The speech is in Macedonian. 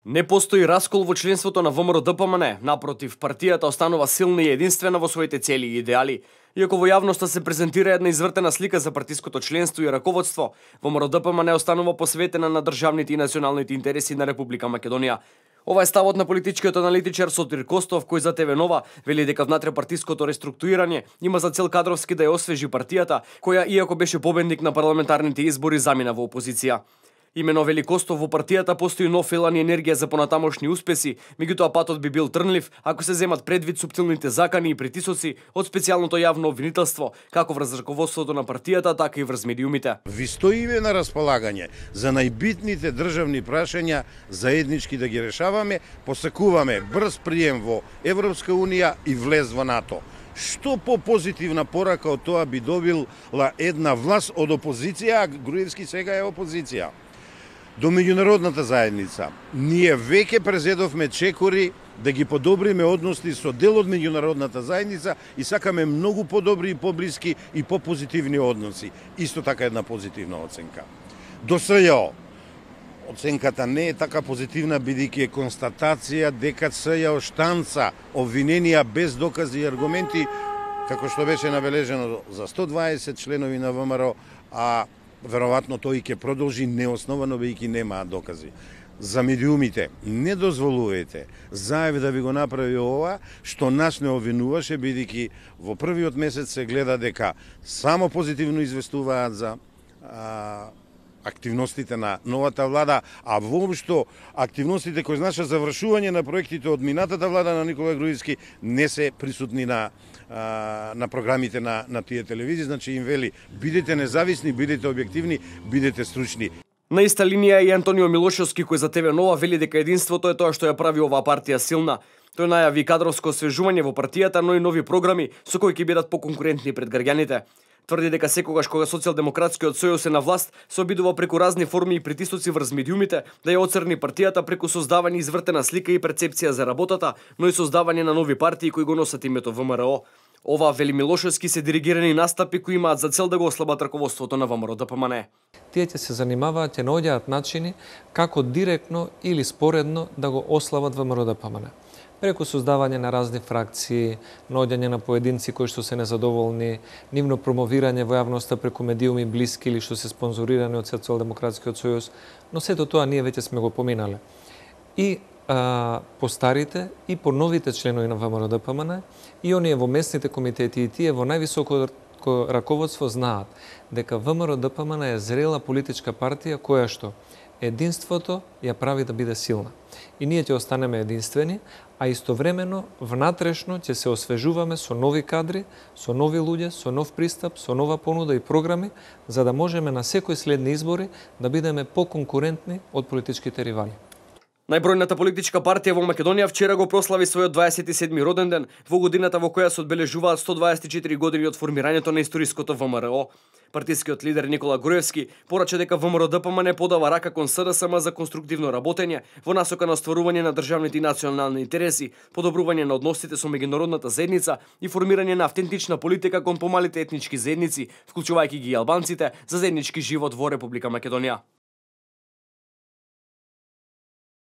Не постои раскол во членството на ВМРО-ДПМН, напротив, партијата останува силна и единствена во своите цели и идеали. Иако во јавноста се презентира една извртена слика за партиското членство и раководство, ВМРО-ДПМН останува посветена на државните и националните интереси на Република Македонија. Ова е ставот на политичкиот аналитичар Сотир Костов, кој за ТВ Нова вели дека внатре партиското реструктурирање има за цел кадровски да ја освежи партијата, која иако беше победник на парламентарните избори замина во опозиција. Имено вели Костов, во партијата постои нов елан и енергија за понатамошни успеси, меѓутоа патот би бил трнлив ако се земат предвид суптилните закани и притисоци од специјалното јавно обвинителство, како врз раководството на партијата, така и врз медиумите. Ви стоиме на располагање за најбитните државни прашања заеднички да ги решаваме, посакуваме брз прием во Европска унија и влез во НАТО. Што по-позитивна порака од тоа би добила една власт од опозиција, а Груевски сега е опозиција? До меѓународната заедница. Ние веќе презедовме чекори да ги подобриме односи со дел од меѓународната заедница и сакаме многу подобри и поблиски и попозитивни односи. Исто така една позитивна оценка. До СЈО оценката не е така позитивна, бидејќи е констатација дека СЈО штанца обвиненија без докази и аргументи, како што беше набележено за 120 членови на ВМРО, а веројатно тој ќе продолжи неосновано бидејќи немаат докази. За медиумите не дозволувајте Заев да ви го направи ова што нас не обвинуваше, бидејќи во првиот месец се гледа дека само позитивно известуваат за активностите на новата влада, а воопшто активностите кои значат завршување на проектите од минатата влада на Никола Груевски не се присутни на програмите на тие телевизии. Значи им вели, бидете независни, бидете објективни, бидете стручни. На иста линија и Антонио Милошевски, кој за ТВ Нова вели дека единството е тоа што ја прави оваа партија силна. Тој најави кадровско освежување во партијата, но и нови програми со кои ќе бидат поконкурентни пред граѓаните. Тврди дека секогаш кога Социјалдемократскиот сојуз е на власт, се обидува преку разни форми и притисоци врз медиумите да ја оцрни партијата преку создавање извртена слика и перцепција за работата, но и создавање на нови партии кои го носат името ВМРО. Ова, вели Милошевски, се диригирани настапи кои имаат за цел да го ослабат раководството на ВМРО-ДПМН. Тие ќе се занимаваат, ќе наоѓаат начини како директно или споредно да го ослабат ВМРО-ДПМН. Преку создавање на разни фракции, наоѓање на поединци кои што се незадоволни, нивно промовирање во јавноста преку медиуми блиски или што се спонзорирани од Социјалдемократскиот сојуз, но сето тоа ние веќе сме го поминале. И по старите и по новите членови на ВМРО-ДПМН, и оние во местните комитети и тие во највисоко раководство знаат дека ВМРО-ДПМН е зрела политичка партија која што единството ја прави да биде силна. И ние ќе останеме единствени, а истовремено внатрешно ќе се освежуваме со нови кадри, со нови луѓе, со нов пристап, со нова понуда и програми, за да можеме на секој следни избори да бидеме поконкурентни од политичките ривали. Најбројната политичка партија во Македонија вчера го прослави својот 27-ми роден ден во годината во која се одбележуваат 124 години од формирањето на историското ВМРО. Партискиот лидер Никола Груевски порача дека ВМРО-ДПМН подава рака кон СДСМ за конструктивно работење во насока на остварување на државните и национални интереси, подобрување на односите со меѓународната заедница и формирање на автентична политика кон помалите етнички заедници, вклучувајќи ги и албанците, за заеднички живот во Република Македонија.